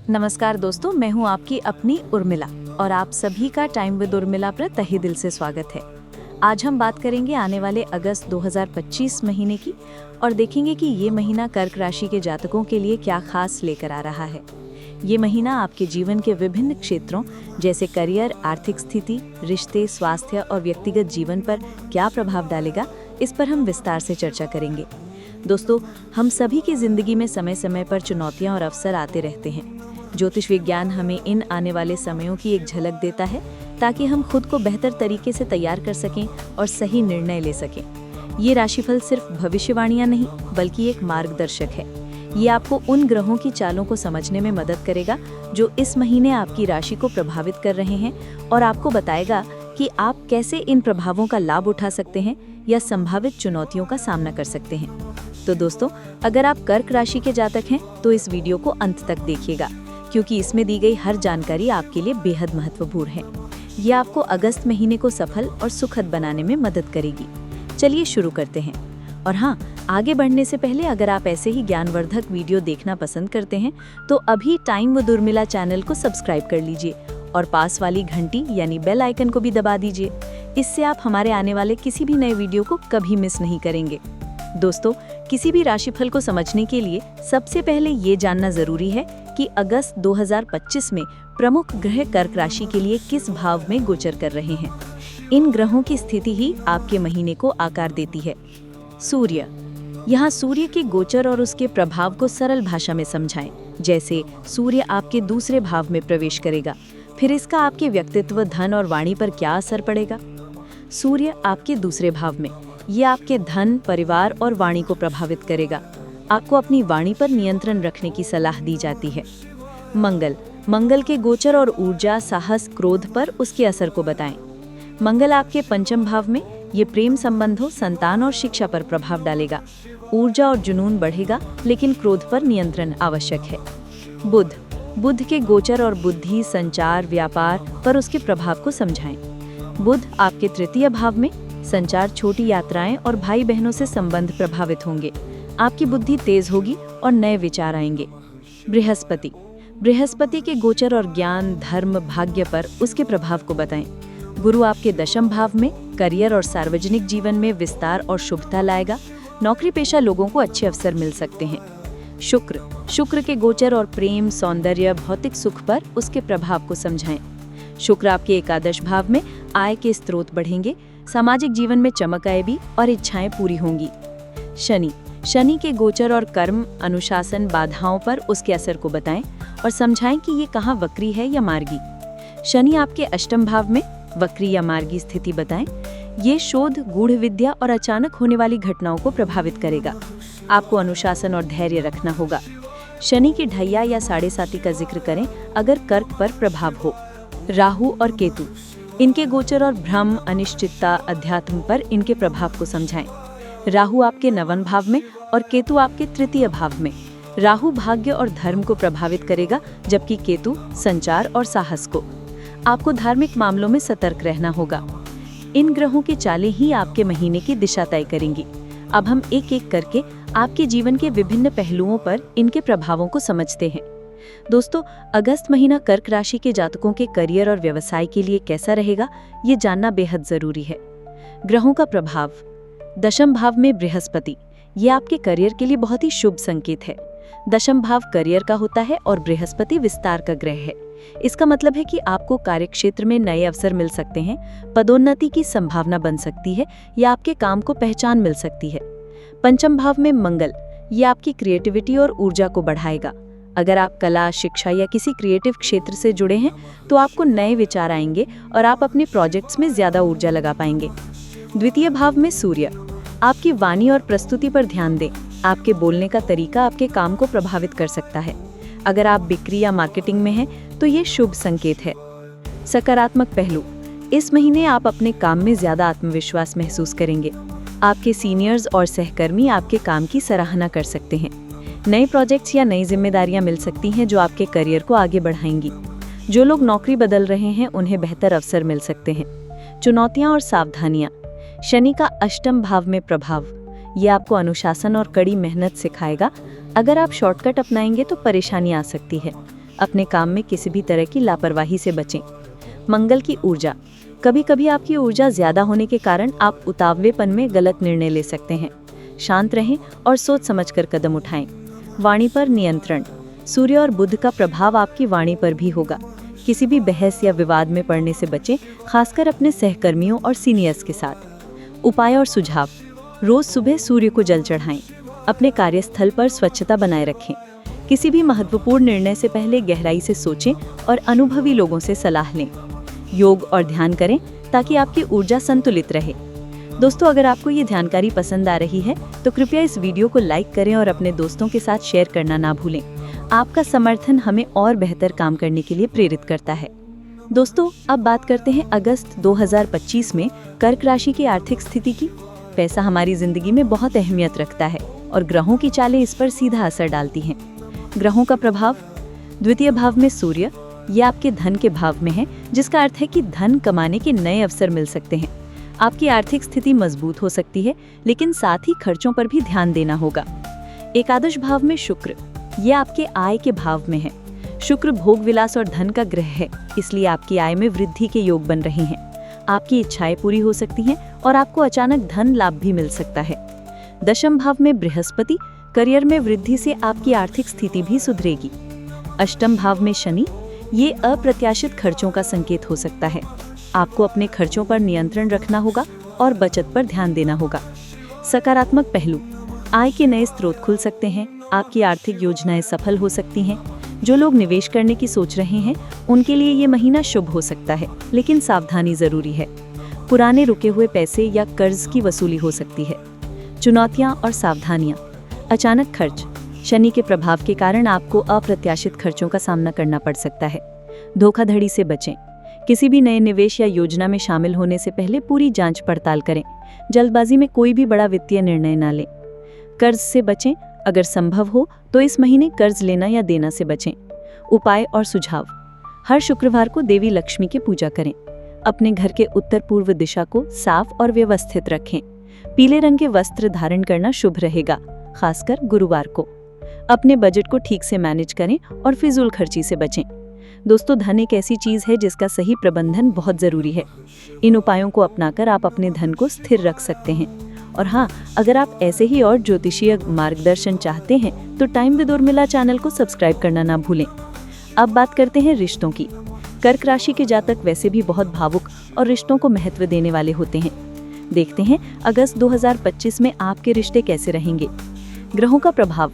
नमस्कार दोस्तों, मैं हूं आपकी अपनी उर्मिला और आप सभी का टाइम विद उर्मिला पर तहे दिल से स्वागत है। आज हम बात करेंगे आने वाले अगस्त 2025 महीने की और देखेंगे कि ये महीना कर्क राशि के जातकों के लिए क्या खास लेकर आ रहा है। ये महीना आपके जीवन के विभिन्न क्षेत्रों जैसे करियर, आर्थिक स्थिति, रिश्ते, स्वास्थ्य और व्यक्तिगत जीवन पर क्या प्रभाव डालेगा, इस पर हम विस्तार से चर्चा करेंगे। दोस्तों, हम सभी की जिंदगी में समय समय पर चुनौतियां और अवसर आते रहते हैं। ज्योतिष विज्ञान हमें इन आने वाले समयों की एक झलक देता है ताकि हम खुद को बेहतर तरीके से तैयार कर सकें और सही निर्णय ले सकें। ये राशिफल सिर्फ भविष्यवाणियां नहीं बल्कि एक मार्गदर्शक है। ये आपको उन ग्रहों की चालों को समझने में मदद करेगा जो इस महीने आपकी राशि को प्रभावित कर रहे हैं और आपको बताएगा कि आप कैसे इन प्रभावों का लाभ उठा सकते हैं या संभावित चुनौतियों का सामना कर सकते हैं। तो दोस्तों, अगर आप कर्क राशि के जातक हैं तो इस वीडियो को अंत तक देखिएगा, क्योंकि इसमें दी गई हर जानकारी आपके लिए बेहद महत्वपूर्ण है। ये आपको अगस्त महीने को सफल और सुखद बनाने में मदद करेगी। चलिए शुरू करते हैं। और हाँ, आगे बढ़ने से पहले अगर आप ऐसे ही ज्ञानवर्धक वीडियो देखना पसंद करते हैं तो अभी टाइम विद उर्मिला चैनल को सब्सक्राइब कर लीजिए और पास वाली घंटी यानी बेल आइकन को भी दबा दीजिए। इससे आप हमारे आने वाले किसी भी नए वीडियो को कभी मिस नहीं करेंगे। दोस्तों, किसी भी राशिफल को समझने के लिए सबसे पहले ये जानना जरूरी है कि अगस्त 2025 में प्रमुख ग्रह कर्क राशि के लिए किस भाव में गोचर कर रहे हैं। इन ग्रहों की स्थिति ही आपके महीने को आकार देती है। सूर्य, यहाँ सूर्य के गोचर और उसके प्रभाव को सरल भाषा में समझाएं। जैसे सूर्य आपके दूसरे भाव में प्रवेश करेगा, फिर इसका आपके व्यक्तित्व, धन और वाणी पर क्या असर पड़ेगा। सूर्य आपके दूसरे भाव में, ये आपके धन, परिवार और वाणी को प्रभावित करेगा। आपको अपनी वाणी पर नियंत्रण रखने की सलाह दी जाती है। मंगल के गोचर और ऊर्जा, साहस, क्रोध पर उसके असर को बताएं। मंगल आपके पंचम भाव में, ये प्रेम संबंधों, संतान और शिक्षा पर प्रभाव डालेगा। ऊर्जा और जुनून बढ़ेगा, लेकिन क्रोध पर नियंत्रण आवश्यक है। बुध के गोचर और बुद्धि, संचार, व्यापार पर उसके प्रभाव को समझाएं। बुध आपके तृतीय भाव में, संचार, छोटी यात्राएं और भाई बहनों से संबंध प्रभावित होंगे। आपकी बुद्धि तेज होगी और नए विचार आएंगे। बृहस्पति के गोचर और ज्ञान, धर्म, भाग्य पर उसके प्रभाव को बताएं। गुरु आपके दशम भाव में, करियर और सार्वजनिक जीवन में विस्तार और शुभता लाएगा। नौकरी पेशा लोगों को अच्छे अवसर मिल सकते हैं। शुक्र के गोचर और प्रेम, सौंदर्य, भौतिक सुख पर उसके प्रभाव को समझाएं। शुक्र आपके एकादश भाव में, आय के स्रोत बढ़ेंगे, सामाजिक जीवन में चमक आएगी और इच्छाएं पूरी होंगी। शनि के गोचर और कर्म, अनुशासन, बाधाओं पर उसके असर को बताएं और समझाएं कि ये कहाँ वक्री है या मार्गी। शनि आपके अष्टम भाव में, वक्री या मार्गी स्थिति बताएं। ये शोध, गूढ़ विद्या और अचानक होने वाली घटनाओं को प्रभावित करेगा। आपको अनुशासन और धैर्य रखना होगा। शनि की ढैया या साढ़े साती का जिक्र करें अगर कर्क पर प्रभाव हो। राहु और केतु, इनके गोचर और भ्रम, अनिश्चितता, अध्यात्म पर इनके प्रभाव को समझाएं। राहु आपके नवम भाव में और केतु आपके तृतीय भाव में। राहु भाग्य और धर्म को प्रभावित करेगा, जबकि केतु संचार और साहस को। आपको धार्मिक मामलों में सतर्क रहना होगा। इन ग्रहों की चालें ही आपके महीने की दिशा तय करेंगी। अब हम एक एक करके आपके जीवन के विभिन्न पहलुओं पर इनके प्रभावों को समझते हैं। दोस्तों, अगस्त महीना कर्क राशि के जातकों के करियर और व्यवसाय के लिए कैसा रहेगा, ये जानना बेहद जरूरी है। ग्रहों का प्रभाव। दशम भाव में बृहस्पति, ये आपके करियर के लिए बहुत ही शुभ संकेत है। दशम भाव करियर का होता है और बृहस्पति विस्तार का ग्रह है। इसका मतलब है कि आपको कार्यक्षेत्र में नए अवसर मिल सकते हैं, पदोन्नति की संभावना बन सकती है या आपके काम को पहचान मिल सकती है। पंचम भाव में मंगल, ये आपकी क्रिएटिविटी और ऊर्जा को बढ़ाएगा। अगर आप कला, शिक्षा या किसी क्रिएटिव क्षेत्र से जुड़े हैं तो आपको नए विचार आएंगे और आप अपने प्रोजेक्ट्स में ज्यादा ऊर्जा लगा पाएंगे। द्वितीय भाव में सूर्य, आपकी वाणी और प्रस्तुति पर ध्यान दें। आपके बोलने का तरीका आपके काम को प्रभावित कर सकता है। अगर आप बिक्री या मार्केटिंग में हैं तो ये शुभ संकेत है। सकारात्मक पहलू, इस महीने आप अपने काम में ज्यादा आत्मविश्वास महसूस करेंगे। आपके सीनियर्स और सहकर्मी आपके काम की सराहना कर सकते हैं। नए प्रोजेक्ट्स या नई जिम्मेदारियां मिल सकती हैं जो आपके करियर को आगे बढ़ाएंगी। जो लोग नौकरी बदल रहे हैं उन्हें बेहतर अवसर मिल सकते हैं। चुनौतियां और सावधानियां। शनि का अष्टम भाव में प्रभाव, ये आपको अनुशासन और कड़ी मेहनत सिखाएगा। अगर आप शॉर्टकट अपनाएंगे तो परेशानी आ सकती है। अपने काम में किसी भी तरह की लापरवाही से बचें। मंगल की ऊर्जा, कभी कभी आपकी ऊर्जा ज्यादा होने के कारण आप उतावलेपन में गलत निर्णय ले सकते हैं। शांत रहें और सोच समझकर कदम उठाएं। वाणी पर नियंत्रण, सूर्य और बुध का प्रभाव आपकी वाणी पर भी होगा। किसी भी बहस या विवाद में पड़ने से बचें, खासकर अपने सहकर्मियों और सीनियर्स के साथ। उपाय और सुझाव, रोज सुबह सूर्य को जल चढ़ाएं। अपने कार्यस्थल पर स्वच्छता बनाए रखें। किसी भी महत्वपूर्ण निर्णय से पहले गहराई से सोचें और अनुभवी लोगों से सलाह लें। योग और ध्यान करें ताकि आपकी ऊर्जा संतुलित रहे। दोस्तों, अगर आपको ये जानकारी पसंद आ रही है तो कृपया इस वीडियो को लाइक करें और अपने दोस्तों के साथ शेयर करना ना भूलें। आपका समर्थन हमें और बेहतर काम करने के लिए प्रेरित करता है। दोस्तों, अब बात करते हैं अगस्त 2025 में कर्क राशि की आर्थिक स्थिति की। पैसा हमारी जिंदगी में बहुत अहमियत रखता है और ग्रहों की चालें इस पर सीधा असर डालती हैं। ग्रहों का प्रभाव, द्वितीय भाव में सूर्य, ये आपके धन के भाव में है, जिसका अर्थ है कि धन कमाने के नए अवसर मिल सकते हैं। आपकी आर्थिक स्थिति मजबूत हो सकती है, लेकिन साथ ही खर्चों पर भी ध्यान देना होगा। एकादश भाव में शुक्र, ये आपके आय के भाव में है। शुक्र भोग विलास और धन का ग्रह है, इसलिए आपकी आय में वृद्धि के योग बन रहे हैं। आपकी इच्छाएं पूरी हो सकती हैं और आपको अचानक धन लाभ भी मिल सकता है। दशम भाव में बृहस्पति, करियर में वृद्धि से आपकी आर्थिक स्थिति भी सुधरेगी। अष्टम भाव में शनि, ये अप्रत्याशित खर्चों का संकेत हो सकता है। आपको अपने खर्चों पर नियंत्रण रखना होगा और बचत पर ध्यान देना होगा। सकारात्मक पहलू, आय के नए स्रोत खुल सकते हैं। आपकी आर्थिक योजनाएं सफल हो सकती हैं। जो लोग निवेश करने की सोच रहे हैं उनके लिए ये महीना शुभ हो सकता है, लेकिन सावधानी जरूरी है। पुराने रुके हुए पैसे या कर्ज की वसूली हो सकती है। चुनौतियां और सावधानियां, अचानक खर्च, शनि के प्रभाव के कारण आपको अप्रत्याशित खर्चों का सामना करना पड़ सकता है। धोखाधड़ी से बचें। किसी भी नए निवेश या योजना में शामिल होने से पहले पूरी जांच पड़ताल करें। जल्दबाजी में कोई भी बड़ा वित्तीय निर्णय ना लें। कर्ज से बचें, अगर संभव हो तो इस महीने कर्ज लेना या देना से बचें। उपाय और सुझाव, हर शुक्रवार को देवी लक्ष्मी की पूजा करें। अपने घर के उत्तर पूर्व दिशा को साफ और व्यवस्थित रखें। पीले रंग के वस्त्र धारण करना शुभ रहेगा, खासकर गुरुवार को। अपने बजट को ठीक से मैनेज करें और फिजूल खर्ची से बचें। दोस्तों, धन एक ऐसी चीज है जिसका सही प्रबंधन बहुत जरूरी है। इन उपायों को अपनाकर आप अपने धन को स्थिर रख सकते हैं। और हाँ, अगर आप ऐसे ही और ज्योतिषीय मार्गदर्शन चाहते हैं तो टाइम विद उर्मिला चैनल को सब्सक्राइब करना ना भूलें। अब बात करते हैं रिश्तों की। कर्क राशि के जातक वैसे भी बहुत भावुक और रिश्तों को महत्व देने वाले होते हैं। देखते हैं अगस्त 2025 में आपके रिश्ते कैसे रहेंगे। ग्रहों का प्रभाव,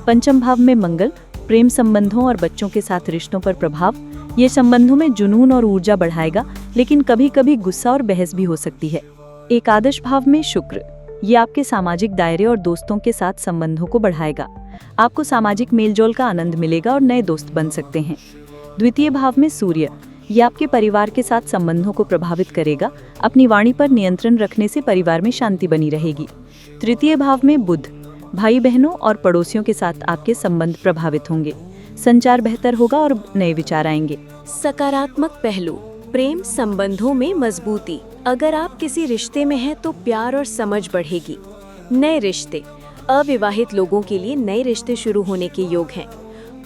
पंचम भाव में मंगल, प्रेम संबंधों और बच्चों के साथ रिश्तों पर प्रभाव। ये संबंधों में जुनून और ऊर्जा बढ़ाएगा, लेकिन कभी कभी गुस्सा और बहस भी हो सकती है। एकादश भाव में शुक्र, ये आपके सामाजिक दायरे और दोस्तों के साथ संबंधों को बढ़ाएगा। आपको सामाजिक मेलजोल का आनंद मिलेगा और नए दोस्त बन सकते हैं। द्वितीय भाव में सूर्य, ये आपके परिवार के साथ संबंधों को प्रभावित करेगा। अपनी वाणी पर नियंत्रण रखने से परिवार में शांति बनी रहेगी। तृतीय भाव में बुध, भाई बहनों और पड़ोसियों के साथ आपके संबंध प्रभावित होंगे। संचार बेहतर होगा और नए विचार आएंगे। सकारात्मक पहलू, प्रेम संबंधों में मजबूती। अगर आप किसी रिश्ते में हैं तो प्यार और समझ बढ़ेगी। नए रिश्ते, अविवाहित लोगों के लिए नए रिश्ते शुरू होने के योग हैं।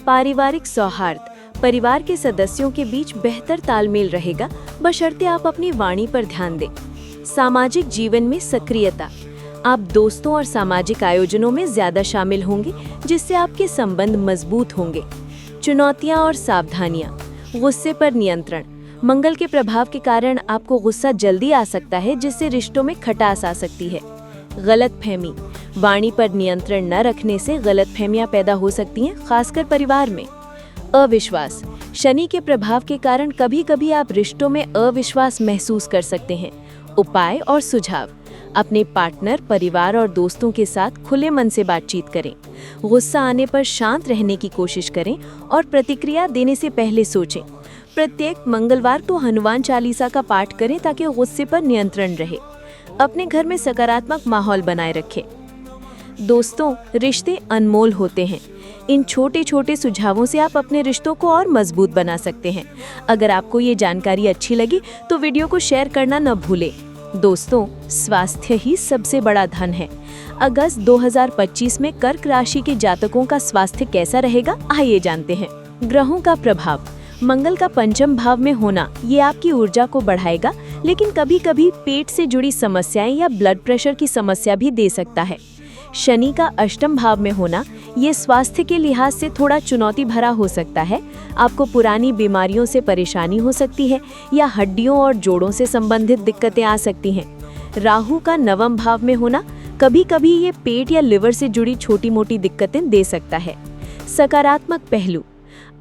पारिवारिक सौहार्द, परिवार के सदस्यों के बीच बेहतर तालमेल रहेगा, बशर्ते आप अपनी वाणी पर ध्यान दें। सामाजिक जीवन में सक्रियता, आप दोस्तों और सामाजिक आयोजनों में ज्यादा शामिल होंगे, जिससे आपके संबंध मजबूत होंगे। चुनौतियां और सावधानियां, गुस्से पर नियंत्रण। मंगल के प्रभाव के कारण आपको गुस्सा जल्दी आ सकता है, जिससे रिश्तों में खटास आ सकती है। गलतफहमी, वाणी पर नियंत्रण न रखने से गलतफहमियां पैदा हो सकती हैं, खासकर परिवार में। अविश्वास, शनि के प्रभाव के कारण कभी कभी आप रिश्तों में अविश्वास महसूस कर सकते हैं। उपाय और सुझाव, अपने पार्टनर, परिवार और दोस्तों के साथ खुले मन से बातचीत करें। गुस्सा आने पर शांत रहने की कोशिश करें और प्रतिक्रिया देने से पहले सोचें। प्रत्येक मंगलवार को हनुमान चालीसा का पाठ करें ताकि गुस्से पर नियंत्रण रहे। अपने घर में सकारात्मक माहौल बनाए रखें। दोस्तों, रिश्ते अनमोल होते हैं। इन छोटे छोटे सुझावों से आप अपने रिश्तों को और मजबूत बना सकते हैं। अगर आपको ये जानकारी अच्छी लगी तो वीडियो को शेयर करना न भूलें। दोस्तों, स्वास्थ्य ही सबसे बड़ा धन है। अगस्त 2025 में कर्क राशि के जातकों का स्वास्थ्य कैसा रहेगा, आइए जानते हैं। ग्रहों का प्रभाव। मंगल का पंचम भाव में होना ये आपकी ऊर्जा को बढ़ाएगा, लेकिन कभी कभी पेट से जुड़ी समस्याएं या ब्लड प्रेशर की समस्या भी दे सकता है। शनि का अष्टम भाव में होना ये स्वास्थ्य के लिहाज से थोड़ा चुनौती भरा हो सकता है। आपको पुरानी बीमारियों से परेशानी हो सकती है या हड्डियों और जोड़ों से संबंधित दिक्कतें आ सकती हैं। राहु का नवम भाव में होना कभी कभी ये पेट या लिवर से जुड़ी छोटी मोटी दिक्कतें दे सकता है। सकारात्मक पहलू,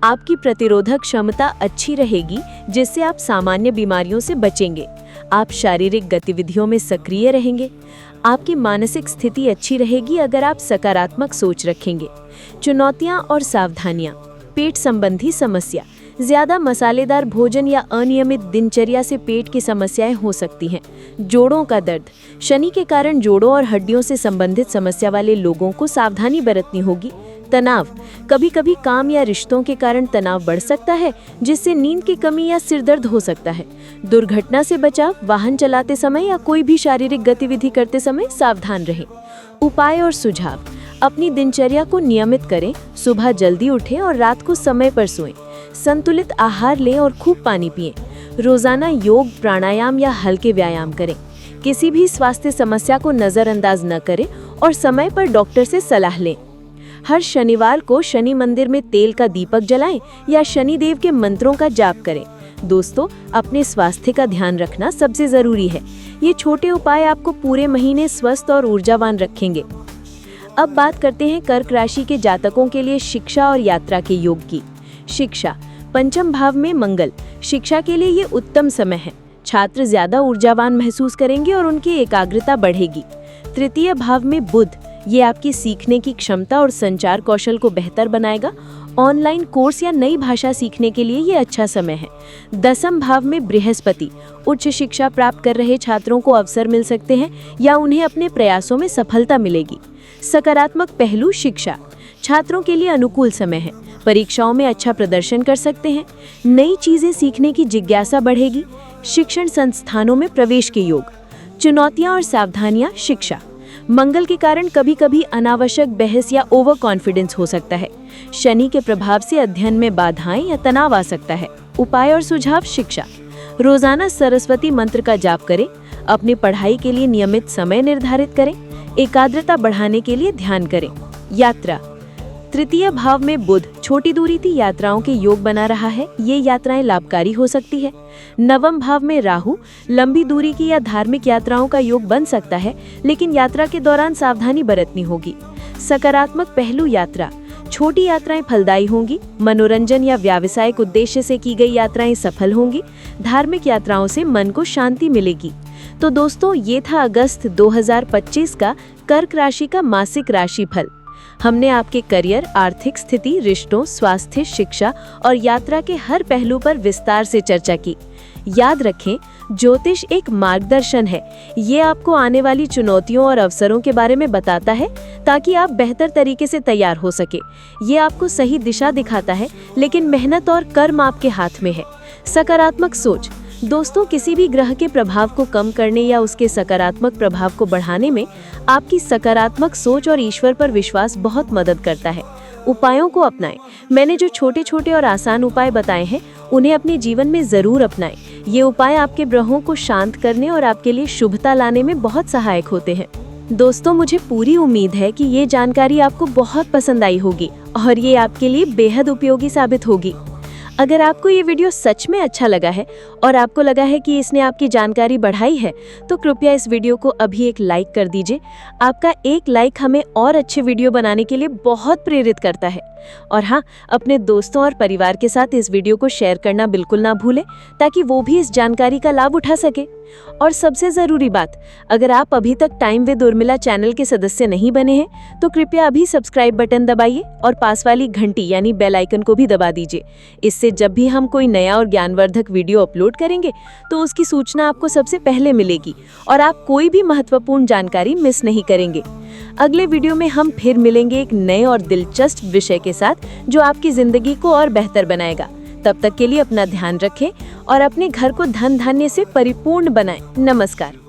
आपकी प्रतिरोधक क्षमता अच्छी रहेगी, जिससे आप सामान्य बीमारियों से बचेंगे। आप शारीरिक गतिविधियों में सक्रिय रहेंगे। आपकी मानसिक स्थिति अच्छी रहेगी अगर आप सकारात्मक सोच रखेंगे। चुनौतियां और सावधानियां, पेट संबंधी समस्या, ज्यादा मसालेदार भोजन या अनियमित दिनचर्या से पेट की समस्याएं हो सकती हैं। जोड़ों का दर्द, शनि के कारण जोड़ों और हड्डियों से संबंधित समस्या वाले लोगों को सावधानी बरतनी होगी। तनाव, कभी कभी काम या रिश्तों के कारण तनाव बढ़ सकता है, जिससे नींद की कमी या सिरदर्द हो सकता है। दुर्घटना से बचाव, वाहन चलाते समय या कोई भी शारीरिक गतिविधि करते समय सावधान रहें। उपाय और सुझाव, अपनी दिनचर्या को नियमित करें, सुबह जल्दी उठें और रात को समय पर सोएं। संतुलित आहार लें और खूब पानी पिएं। रोजाना योग, प्राणायाम या हल्के व्यायाम करें। किसी भी स्वास्थ्य समस्या को नजरअंदाज न करें और समय पर डॉक्टर से सलाह लें। हर शनिवार को शनि मंदिर में तेल का दीपक जलाएं या शनि देव के मंत्रों का जाप करें। दोस्तों, अपने स्वास्थ्य का ध्यान रखना सबसे जरूरी है। ये छोटे उपाय आपको पूरे महीने स्वस्थ और ऊर्जावान रखेंगे। अब बात करते हैं कर्क राशि के जातकों के लिए शिक्षा और यात्रा के योग की। शिक्षा, पंचम भाव में मंगल, शिक्षा के लिए ये उत्तम समय है। छात्र ज्यादा ऊर्जावान महसूस करेंगे और उनकी एकाग्रता बढ़ेगी। तृतीय भाव में बुध, ये आपकी सीखने की क्षमता और संचार कौशल को बेहतर बनाएगा। ऑनलाइन कोर्स या नई भाषा सीखने के लिए ये अच्छा समय है। दसम भाव में बृहस्पति, उच्च शिक्षा प्राप्त कर रहे छात्रों को अवसर मिल सकते हैं या उन्हें अपने प्रयासों में सफलता मिलेगी। सकारात्मक पहलू, शिक्षा, छात्रों के लिए अनुकूल समय है। परीक्षाओं में अच्छा प्रदर्शन कर सकते हैं। नई चीजें सीखने की जिज्ञासा बढ़ेगी। शिक्षण संस्थानों में प्रवेश के योग। चुनौतियां और सावधानियां, शिक्षा, मंगल के कारण कभी कभी अनावश्यक बहस या ओवर कॉन्फिडेंस हो सकता है। शनि के प्रभाव से अध्ययन में बाधाएं या तनाव आ सकता है। उपाय और सुझाव, शिक्षा, रोजाना सरस्वती मंत्र का जाप करें। अपनी पढ़ाई के लिए नियमित समय निर्धारित करें। एकाग्रता बढ़ाने के लिए ध्यान करें। यात्रा, तृतीय भाव में बुध, छोटी दूरी की यात्राओं के योग बना रहा है। ये यात्राएं लाभकारी हो सकती है। नवम भाव में राहु, लंबी दूरी की या धार्मिक यात्राओं का योग बन सकता है, लेकिन यात्रा के दौरान सावधानी बरतनी होगी। सकारात्मक पहलू, यात्रा, छोटी यात्राएं फलदायी होंगी। मनोरंजन या व्यावसायिक उद्देश्य से की गई यात्राएं सफल होंगी। धार्मिक यात्राओं से मन को शांति मिलेगी। तो दोस्तों, ये था अगस्त 2025 का कर्क राशि का मासिक राशिफल। हमने आपके करियर, आर्थिक स्थिति, रिश्तों, स्वास्थ्य, शिक्षा और यात्रा के हर पहलू पर विस्तार से चर्चा की। याद रखें, ज्योतिष एक मार्गदर्शन है। ये आपको आने वाली चुनौतियों और अवसरों के बारे में बताता है ताकि आप बेहतर तरीके से तैयार हो सके। ये आपको सही दिशा दिखाता है, लेकिन मेहनत और कर्म आपके हाथ में है। सकारात्मक सोच, दोस्तों, किसी भी ग्रह के प्रभाव को कम करने या उसके सकारात्मक प्रभाव को बढ़ाने में आपकी सकारात्मक सोच और ईश्वर पर विश्वास बहुत मदद करता है। उपायों को अपनाएं। मैंने जो छोटे छोटे और आसान उपाय बताए हैं, उन्हें अपने जीवन में जरूर अपनाएं। ये उपाय आपके ग्रहों को शांत करने और आपके लिए शुभता लाने में बहुत सहायक होते हैं। दोस्तों, मुझे पूरी उम्मीद है कि ये जानकारी आपको बहुत पसंद आई होगी और ये आपके लिए बेहद उपयोगी साबित होगी। अगर आपको ये वीडियो सच में अच्छा लगा है और आपको लगा है कि इसने आपकी जानकारी बढ़ाई है, तो कृपया इस वीडियो को अभी एक लाइक कर दीजिए। आपका एक लाइक हमें और अच्छे वीडियो बनाने के लिए बहुत प्रेरित करता है। और हाँ, अपने दोस्तों और परिवार के साथ इस वीडियो को शेयर करना बिल्कुल ना भूलें, ताकि वो भी इस जानकारी का लाभ उठा सके। और सबसे ज़रूरी बात, अगर आप अभी तक टाइम विद उर्मिला चैनल के सदस्य नहीं बने हैं, तो कृपया अभी सब्सक्राइब बटन दबाइए और पास वाली घंटी यानी बेल आइकन को भी दबा दीजिए। इससे जब भी हम कोई नया और ज्ञानवर्धक वीडियो अपलोड करेंगे, तो उसकी सूचना आपको सबसे पहले मिलेगी और आप कोई भी महत्वपूर्ण जानकारी मिस नहीं करेंगे। अगले वीडियो में हम फिर मिलेंगे एक नए और दिलचस्प विषय के साथ, जो आपकी जिंदगी को और बेहतर बनाएगा। तब तक के लिए अपना ध्यान रखें और अपने घर को धन धान्य से परिपूर्ण बनाएं। नमस्कार।